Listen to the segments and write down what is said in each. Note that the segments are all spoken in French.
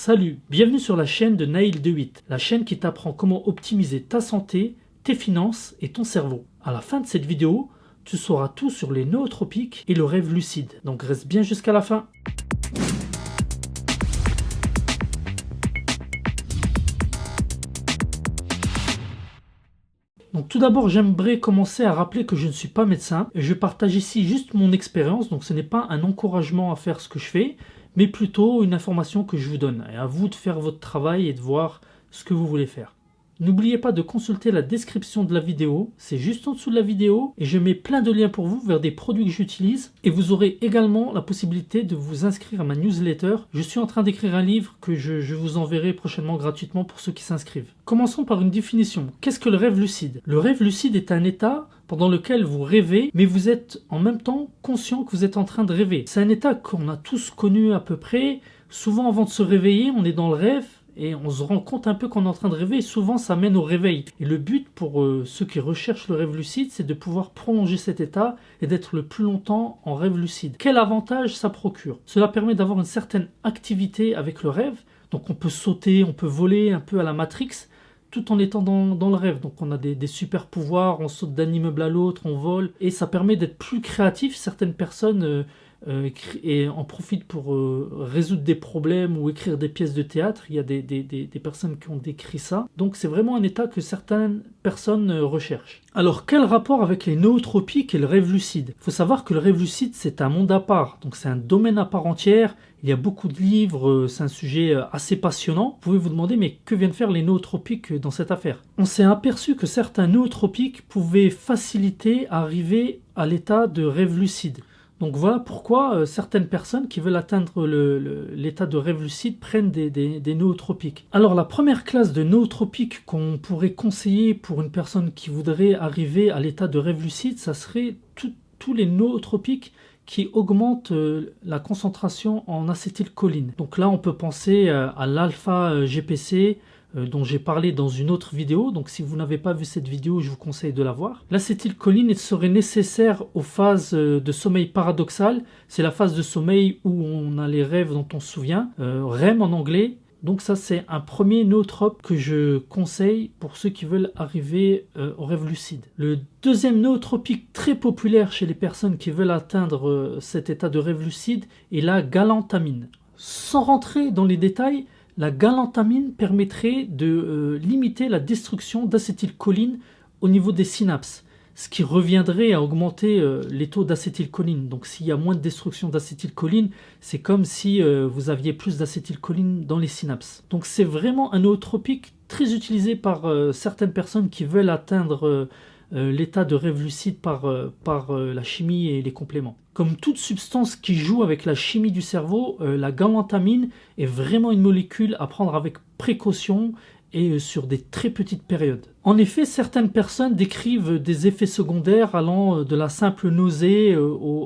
Salut, bienvenue sur la chaîne de Naïl de 8, la chaîne qui t'apprend comment optimiser ta santé, tes finances et ton cerveau. À la fin de cette vidéo, tu sauras tout sur les nootropiques et le rêve lucide, donc reste bien jusqu'à la fin. Donc tout d'abord, j'aimerais commencer à rappeler que je ne suis pas médecin et je partage ici juste mon expérience, donc ce n'est pas un encouragement à faire ce que je fais, mais plutôt une information que je vous donne. Et à vous de faire votre travail et de voir ce que vous voulez faire. N'oubliez pas de consulter la description de la vidéo, c'est juste en dessous de la vidéo et je mets plein de liens pour vous vers des produits que j'utilise et vous aurez également la possibilité de vous inscrire à ma newsletter. Je suis en train d'écrire un livre que je vous enverrai prochainement gratuitement pour ceux qui s'inscrivent. Commençons par une définition. Qu'est-ce que le rêve lucide? Le rêve lucide est un état pendant lequel vous rêvez, mais vous êtes en même temps conscient que vous êtes en train de rêver. C'est un état qu'on a tous connu à peu près. Souvent avant de se réveiller, on est dans le rêve. Et on se rend compte un peu qu'on est en train de rêver et souvent ça mène au réveil. Et le but pour ceux qui recherchent le rêve lucide, c'est de pouvoir prolonger cet état et d'être le plus longtemps en rêve lucide. Quel avantage ça procure? Cela permet d'avoir une certaine activité avec le rêve. Donc on peut sauter, on peut voler un peu à la Matrix tout en étant dans le rêve. Donc on a des super pouvoirs, on saute d'un immeuble à l'autre, on vole. Et ça permet d'être plus créatif. Certaines personnes... et en profitent pour résoudre des problèmes ou écrire des pièces de théâtre. Il y a des personnes qui ont décrit ça. Donc c'est vraiment un état que certaines personnes recherchent. Alors quel rapport avec les nootropiques et le rêve lucide? Il faut savoir que le rêve lucide c'est un monde à part, donc c'est un domaine à part entière. Il y a beaucoup de livres, c'est un sujet assez passionnant. Vous pouvez vous demander mais que viennent faire les nootropiques dans cette affaire? On s'est aperçu que certains nootropiques pouvaient faciliter à arriver à l'état de rêve lucide. Donc voilà pourquoi certaines personnes qui veulent atteindre l'état de rêve lucide prennent des nootropiques. Alors la première classe de nootropiques qu'on pourrait conseiller pour une personne qui voudrait arriver à l'état de rêve lucide, ça serait tous les nootropiques qui augmentent la concentration en acétylcholine. Donc là on peut penser à l'alpha GPC, dont j'ai parlé dans une autre vidéo, donc si vous n'avez pas vu cette vidéo, je vous conseille de la voir. L'acétylcholine serait nécessaire aux phases de sommeil paradoxal, c'est la phase de sommeil où on a les rêves dont on se souvient, REM en anglais. Donc ça c'est un premier nootrope que je conseille pour ceux qui veulent arriver au rêve lucide. Le deuxième nootropique très populaire chez les personnes qui veulent atteindre cet état de rêve lucide est la galantamine. Sans rentrer dans les détails, la galantamine permettrait de limiter la destruction d'acétylcholine au niveau des synapses, ce qui reviendrait à augmenter les taux d'acétylcholine. Donc s'il y a moins de destruction d'acétylcholine, c'est comme si vous aviez plus d'acétylcholine dans les synapses. Donc c'est vraiment un nootropique très utilisé par certaines personnes qui veulent atteindre l'état de rêve lucide par la chimie et les compléments. Comme toute substance qui joue avec la chimie du cerveau, la galantamine est vraiment une molécule à prendre avec précaution et sur des très petites périodes. En effet, certaines personnes décrivent des effets secondaires allant de la simple nausée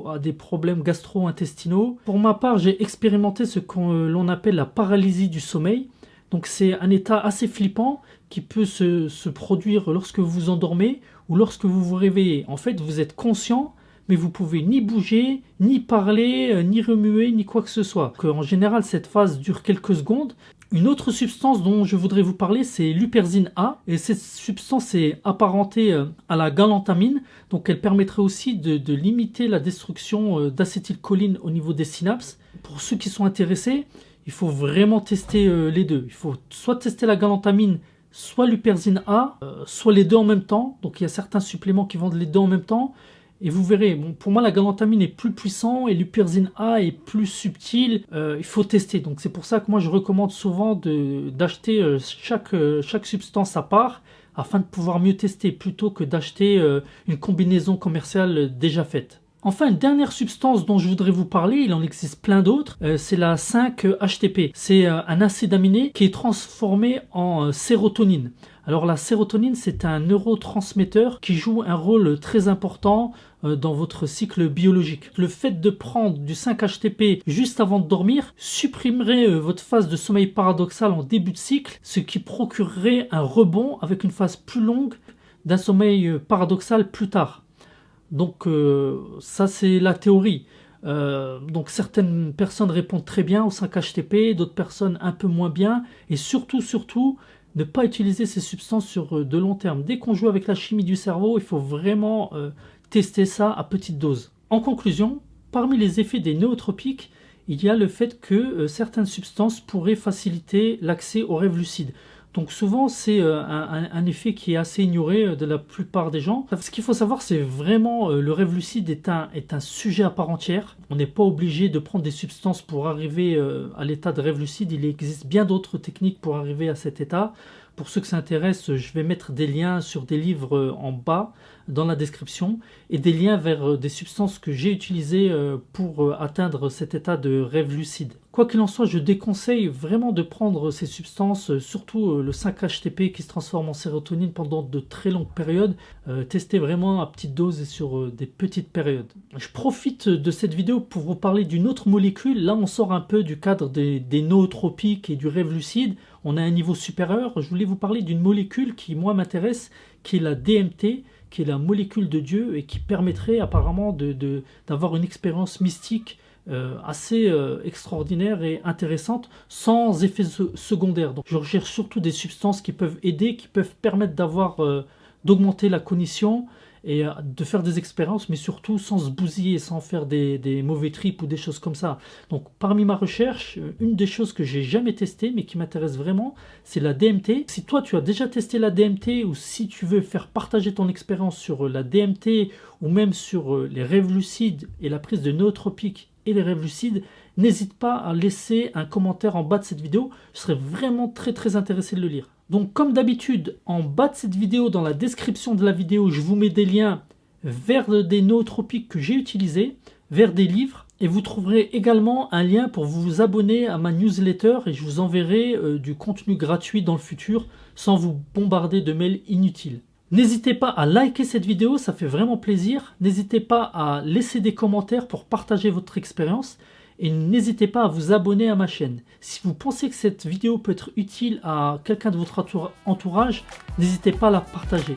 à des problèmes gastro-intestinaux. Pour ma part, j'ai expérimenté ce que l'on appelle la paralysie du sommeil. Donc c'est un état assez flippant qui peut se produire lorsque vous vous endormez ou lorsque vous vous réveillez. En fait, vous êtes conscient, mais vous pouvez ni bouger, ni parler, ni remuer, ni quoi que ce soit. En général, cette phase dure quelques secondes. Une autre substance dont je voudrais vous parler, c'est l'huperzine A. Et cette substance est apparentée à la galantamine. Donc elle permettrait aussi de limiter la destruction d'acétylcholine au niveau des synapses. Pour ceux qui sont intéressés, il faut vraiment tester les deux. Il faut soit tester la galantamine, soit l'huperzine A, soit les deux en même temps. Donc il y a certains suppléments qui vendent les deux en même temps. Et vous verrez, bon, pour moi la galantamine est plus puissant et l'huperzine A est plus subtil. Il faut tester. Donc c'est pour ça que moi je recommande souvent d'acheter chaque substance à part afin de pouvoir mieux tester plutôt que d'acheter une combinaison commerciale déjà faite. Enfin, une dernière substance dont je voudrais vous parler, il en existe plein d'autres, c'est la 5-HTP. C'est un acide aminé qui est transformé en sérotonine. Alors la sérotonine, c'est un neurotransmetteur qui joue un rôle très important dans votre cycle biologique. Le fait de prendre du 5-HTP juste avant de dormir supprimerait votre phase de sommeil paradoxal en début de cycle, ce qui procurerait un rebond avec une phase plus longue d'un sommeil paradoxal plus tard. Donc ça c'est la théorie. Donc certaines personnes répondent très bien au 5-HTP, d'autres personnes un peu moins bien. Et surtout, ne pas utiliser ces substances sur de long terme. Dès qu'on joue avec la chimie du cerveau, il faut vraiment tester ça à petite dose. En conclusion, parmi les effets des nootropiques, il y a le fait que certaines substances pourraient faciliter l'accès aux rêves lucides. Donc souvent, c'est un effet qui est assez ignoré de la plupart des gens. Ce qu'il faut savoir, c'est vraiment le rêve lucide est un sujet à part entière. On n'est pas obligé de prendre des substances pour arriver à l'état de rêve lucide. Il existe bien d'autres techniques pour arriver à cet état. Pour ceux que ça intéresse, je vais mettre des liens sur des livres en bas dans la description et des liens vers des substances que j'ai utilisées pour atteindre cet état de rêve lucide. Quoi qu'il en soit, je déconseille vraiment de prendre ces substances, surtout le 5-HTP qui se transforme en sérotonine pendant de très longues périodes. Testez vraiment à petite dose et sur des petites périodes. Je profite de cette vidéo pour vous parler d'une autre molécule. Là, on sort un peu du cadre des nootropiques et du rêve lucide. On a un niveau supérieur. Je voulais vous parler d'une molécule qui, moi, m'intéresse, qui est la DMT, qui est la molécule de Dieu et qui permettrait apparemment d'avoir une expérience mystique assez extraordinaire et intéressante sans effets secondaires. Donc, je recherche surtout des substances qui peuvent aider, qui peuvent permettre d'augmenter la cognition et de faire des expériences, mais surtout sans se bousiller, sans faire des mauvais trips ou des choses comme ça. Donc parmi ma recherche, une des choses que j'ai jamais testées, mais qui m'intéresse vraiment, c'est la DMT. Si toi tu as déjà testé la DMT, ou si tu veux faire partager ton expérience sur la DMT, ou même sur les rêves lucides et la prise de nootropiques et les rêves lucides, n'hésite pas à laisser un commentaire en bas de cette vidéo. Je serais vraiment très intéressé de le lire. Donc comme d'habitude, en bas de cette vidéo, dans la description de la vidéo, je vous mets des liens vers des nootropiques que j'ai utilisés, vers des livres, et vous trouverez également un lien pour vous abonner à ma newsletter et je vous enverrai du contenu gratuit dans le futur sans vous bombarder de mails inutiles. N'hésitez pas à liker cette vidéo, ça fait vraiment plaisir. N'hésitez pas à laisser des commentaires pour partager votre expérience. Et n'hésitez pas à vous abonner à ma chaîne. Si vous pensez que cette vidéo peut être utile à quelqu'un de votre entourage, n'hésitez pas à la partager.